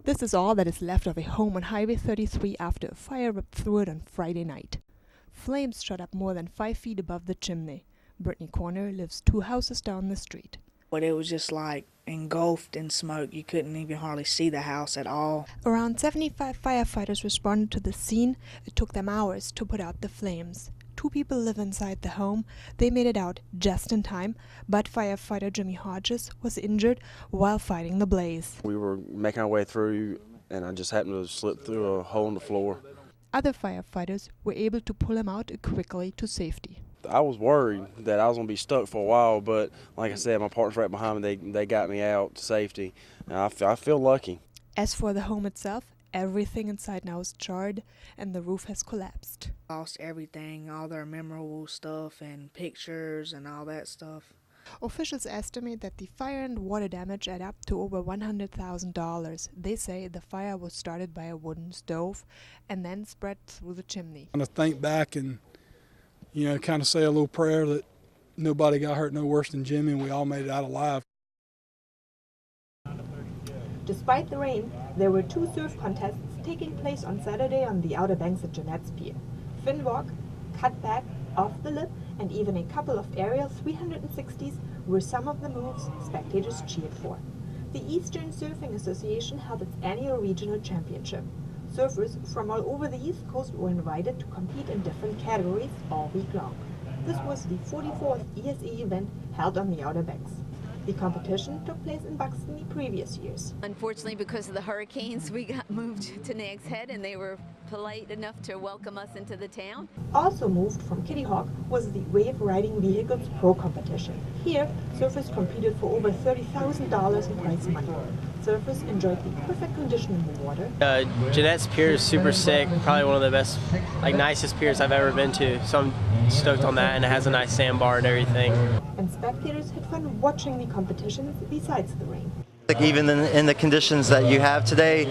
This is all that is left of a home on Highway 33 after a fire ripped through it on Friday night. Flames shot up more than 5 feet above the chimney. Brittany Corner lives 2 houses down the street. But it was just like engulfed in smoke. You couldn't even hardly see the house at all. Around 75 firefighters responded to the scene. It took them hours to put out the flames. 2 people live inside the home. They made it out just in time, but firefighter Jimmy Hodges was injured while fighting the blaze. We were making our way through, and I just happened to slip through a hole in the floor. Other firefighters were able to pull him out quickly to safety. I was worried that I was going to be stuck for a while, but like I said, my partner's right behind me. They got me out to safety, and I feel lucky. As for the home itself, everything inside now is charred and the roof has collapsed. Lost everything, all their memorable stuff and pictures and all that stuff. Officials estimate that the fire and water damage add up to over $100,000. They say the fire was started by a wooden stove and then spread through the chimney. I'm going to think back and kind of say a little prayer that nobody got hurt no worse than Jimmy and we all made it out alive. Despite the rain, there were 2 surf contests taking place on Saturday on the Outer Banks at Jeanette's Pier. Fin walk, cutback, off the lip, and even a couple of aerial 360s were some of the moves spectators cheered for. The Eastern Surfing Association held its annual regional championship. Surfers from all over the East Coast were invited to compete in different categories all week long. This was the 44th ESA event held on the Outer Banks. The competition took place in Buxton the previous years. Unfortunately, because of the hurricanes, we got moved to Nags Head, and they were polite enough to welcome us into the town. Also moved from Kitty Hawk was the Wave Riding Vehicles Pro competition. Here, surfers competed for over $30,000 in prize money. Surfers enjoyed the perfect condition in the water. Jeanette's Pier is super sick, probably one of the best, nicest piers I've ever been to. So I'm stoked on that, and it has a nice sandbar and everything. And spectators had fun watching the competitions besides the rain. Even in the conditions that you have today,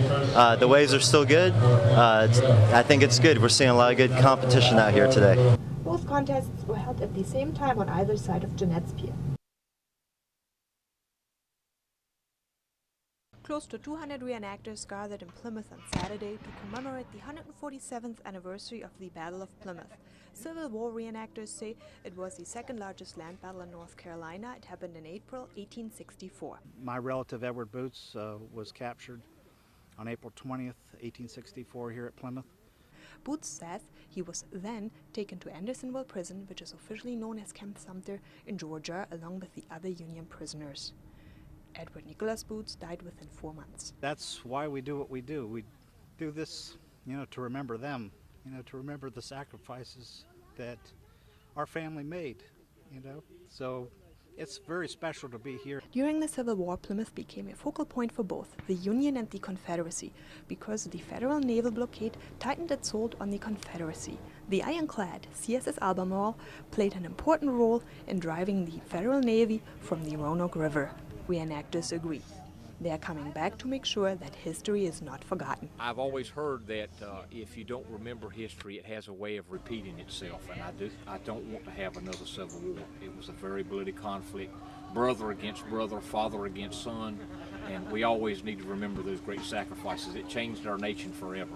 the waves are still good. I think it's good. We're seeing a lot of good competition out here today. Both contests were held at the same time on either side of Jeanette's Pier. Close to 200 reenactors gathered in Plymouth on Saturday to commemorate the 147th anniversary of the Battle of Plymouth. Civil War reenactors say it was the second largest land battle in North Carolina. It happened in April 1864. My relative Edward Boots was captured on April 20th, 1864 here at Plymouth. Boots says he was then taken to Andersonville Prison, which is officially known as Camp Sumter in Georgia, along with the other Union prisoners. Edward Nicholas Boots died within 4 months. That's why we do what we do. We do this, to remember them, to remember the sacrifices that our family made, So it's very special to be here. During the Civil War, Plymouth became a focal point for both the Union and the Confederacy because the Federal naval blockade tightened its hold on the Confederacy. The ironclad CSS Albemarle played an important role in driving the Federal Navy from the Roanoke River. Reenactors agree. They are coming back to make sure that history is not forgotten. I've always heard that if you don't remember history, it has a way of repeating itself, and I don't want to have another Civil War. It was a very bloody conflict, brother against brother, father against son, and we always need to remember those great sacrifices. It changed our nation forever.